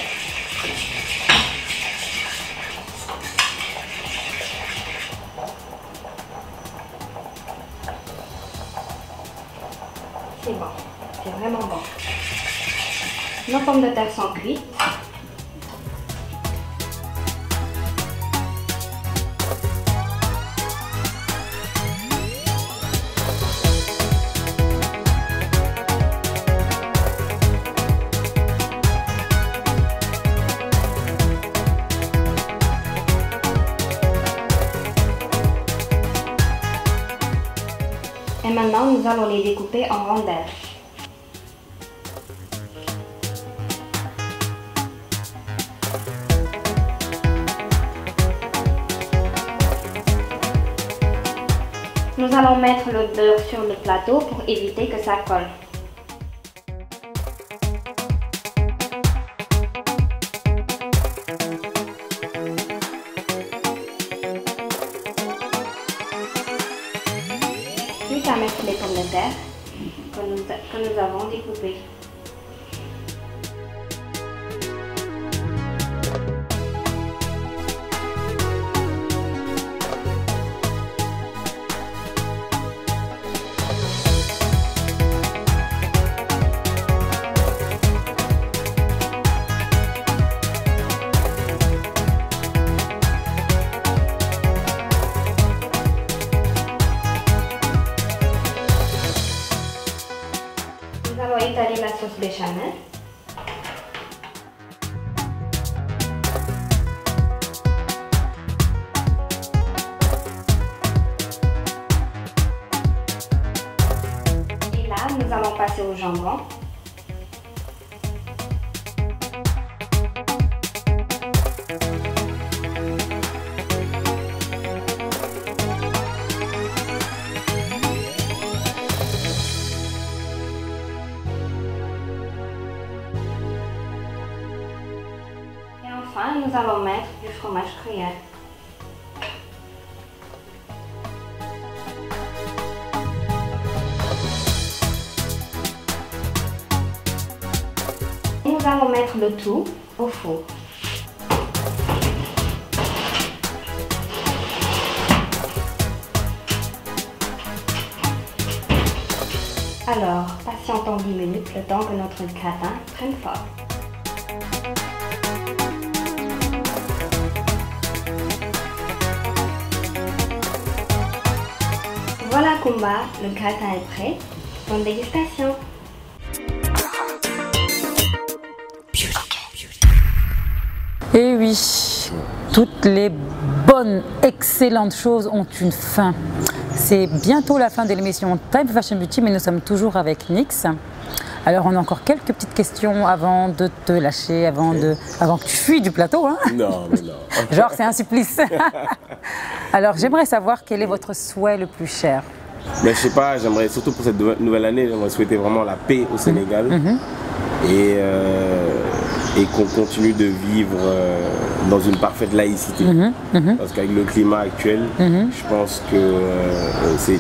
C'est bon, c'est vraiment bon. Nos pommes de terre sont cuites. Et maintenant, nous allons les découper en rondelles. Nous allons mettre le beurre sur le plateau pour éviter que ça colle. Puis à mettre les pommes de terre que nous avons découpées. Nous allons étaler la sauce béchamel. Et là, nous allons passer au jambon. Enfin, nous allons mettre du fromage gruyère. Nous allons mettre le tout au four. Alors, patientons 10 minutes le temps que notre gratin prenne forme. Voilà Kumba, le gratin est prêt. Bonne dégustation. Et oui, toutes les bonnes, excellentes choses ont une fin. C'est bientôt la fin de l'émission Type Fashion Beauty, mais nous sommes toujours avec Nix. Alors on a encore quelques petites questions avant de te lâcher, avant que tu fuis du plateau. Hein. Non, mais non. Genre c'est un supplice. Alors j'aimerais savoir quel est votre souhait le plus cher. Mais je sais pas, j'aimerais surtout pour cette nouvelle année, j'aimerais souhaiter vraiment la paix au Sénégal et qu'on continue de vivre dans une parfaite laïcité. Parce qu'avec le climat actuel, je pense que c'est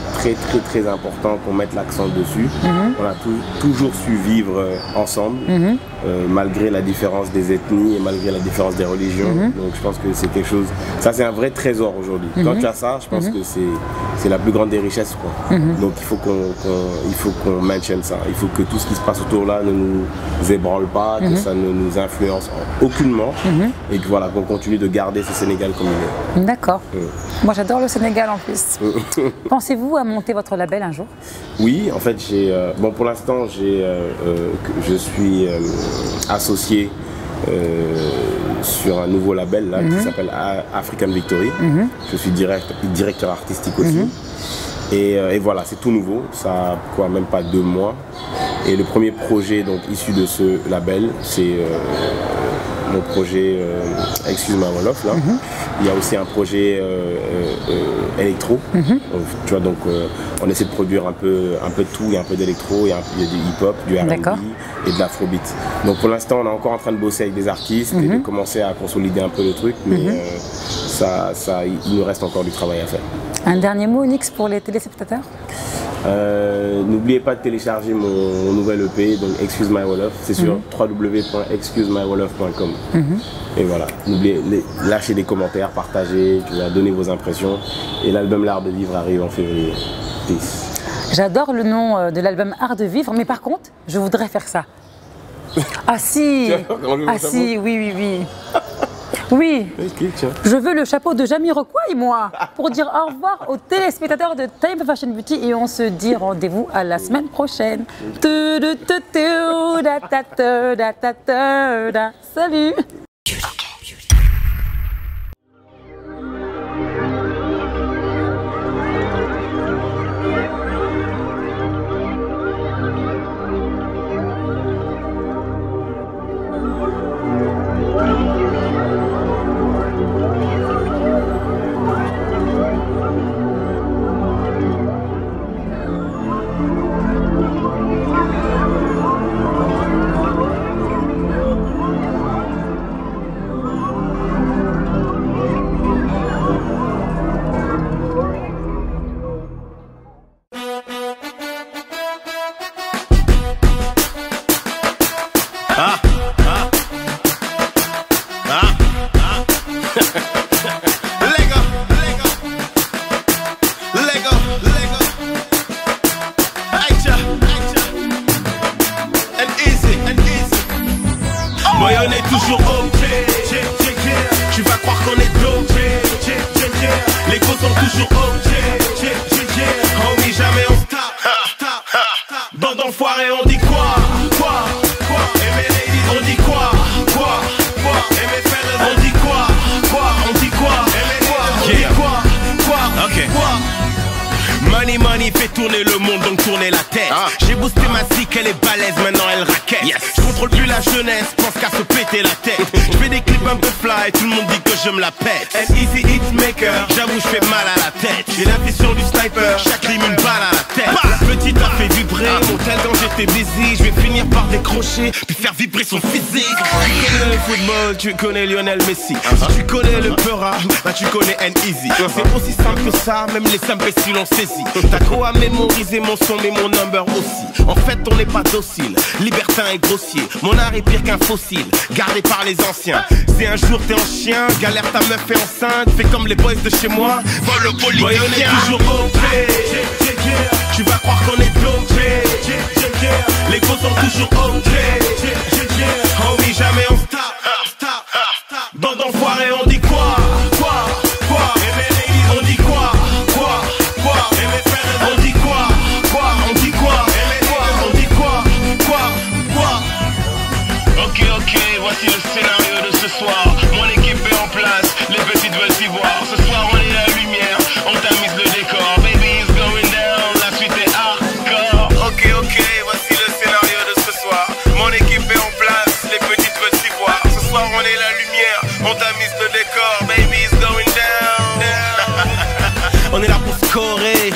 très important qu'on mette l'accent dessus. On a toujours su vivre ensemble, malgré la différence des ethnies et malgré la différence des religions. Donc je pense que c'est quelque chose, ça c'est un vrai trésor aujourd'hui. Quand tu as ça, je pense que c'est la plus grande des richesses, quoi. Donc il faut qu'on maintienne ça. Il faut que tout ce qui se passe autour là ne nous ébranle pas, que ça ne nous influence aucunement et que voilà, qu'on continue de garder ce Sénégal comme il est. D'accord. Moi j'adore le Sénégal en plus. Pensez-vous à monter votre label un jour? Oui, en fait bon pour l'instant je suis associé sur un nouveau label là, qui s'appelle African Victory. Je suis directeur artistique aussi. Et voilà, c'est tout nouveau, ça a même pas 2 mois. Et le premier projet donc issu de ce label, c'est mon projet Excuse-moi Wolof là. Il y a aussi un projet électro. Tu vois, donc on essaie de produire un peu de tout, il y a un peu d'électro, il y a du hip-hop, du R&B et de l'afrobeat. Donc pour l'instant on est encore en train de bosser avec des artistes et de commencer à consolider un peu le truc, mais il nous reste encore du travail à faire. Un dernier mot, Nix, pour les téléspectateurs? N'oubliez pas de télécharger mon nouvel EP, donc Excuse My Wolof. C'est sur www.excusemywolof.com. Et voilà, n'oubliez, lâchez des commentaires, partagez, donnez vos impressions. Et l'album L'Art de Vivre arrive en février. Peace. J'adore le nom de l'album Art de Vivre, mais par contre, je voudrais faire ça. Ah si, ah si, oui. Oui, je veux le chapeau de Jamiroquai, moi, pour dire au revoir aux téléspectateurs de Time Fashion Beauty et on se dit rendez-vous à la semaine prochaine. Salut. Money fait tourner le monde, donc tourner la tête. J'ai boosté ma zik, elle est balèze, maintenant elle raquette. Je contrôle plus la jeunesse, pense qu'à se péter la tête. Je fais des clips un peu fly, tout le monde dit que je me la pète. An easy hitmaker, j'avoue je fais mal à la tête. J'ai l'intuition du sniper, chaque rime une balle à la tête. La petite a fait vibrer mon tel quand j'étais busy. Je vais finir par décrocher, puis faire vibrer son physique. Tu connais le football, tu connais Lionel Messi. Si tu connais le Peura, bah tu connais N-Easy. C'est aussi simple que ça, même les imbéciles l'ont saisi. T'as quoi à mémoriser mon son mais mon number aussi. En fait on n'est pas docile, libertin et grossier. Mon art est pire qu'un fossile, gardé par les anciens. Si un jour t'es en chien, galère ta meuf est enceinte. Fais comme les boys de chez moi, vole le politicien. Ouais, on est toujours OP, tu vas croire qu'on est dopé. Les gros sont toujours OP. Oh oui, jamais on stop. Bande d'enfoirés, on dit quoi? On dit quoi? On dit quoi? On dit quoi? On dit quoi? Ok, voici le scénario de ce soir. Mon équipe est en place, les petites veulent s'y voir. Ce soir on est la lumière, on tamise le décor. Baby is going down, la suite est hardcore. Ok, voici le scénario de ce soir. Mon équipe est en place, les petites veulent s'y voir. Ce soir on est la lumière, on tamise le décor. Baby is going down. On est là pour scorer,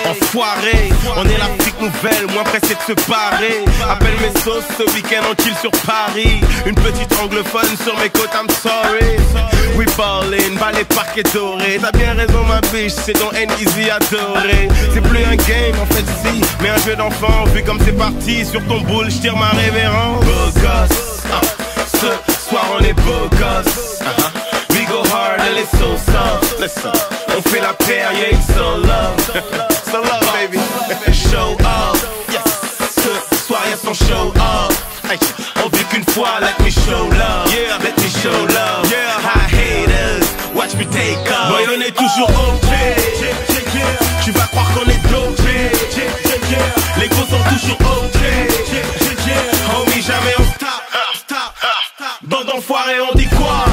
enfoiré. On est l'Afrique nouvelle, moins pressé de se barrer. Appelle mes sauces, ce week-end on chill sur Paris. Une petite anglophone sur mes côtes, I'm sorry. We ballin', bas les parquets dorés. T'as bien raison ma biche, c'est ton N-Easy adoré. C'est plus un game en fait si, mais un jeu d'enfant. Vu comme c'est parti, sur ton boule, j'tire ma révérence. Beau gosse, ce soir on est beau gosse. We go hard and it's so soft. Listen, on fait la paire, yeah it's so love. So love baby, show off. Yes, ce soir y'a son show off. Hey, on vit qu'une fois, let me show love. Yeah, let me show love. Yeah, high haters, watch me take off. Boy on est toujours OP. Tu vas croire qu'on est dopé. Les gros sont toujours OP. Homie jamais on stop. Bande d'enfoirés, on dit quoi?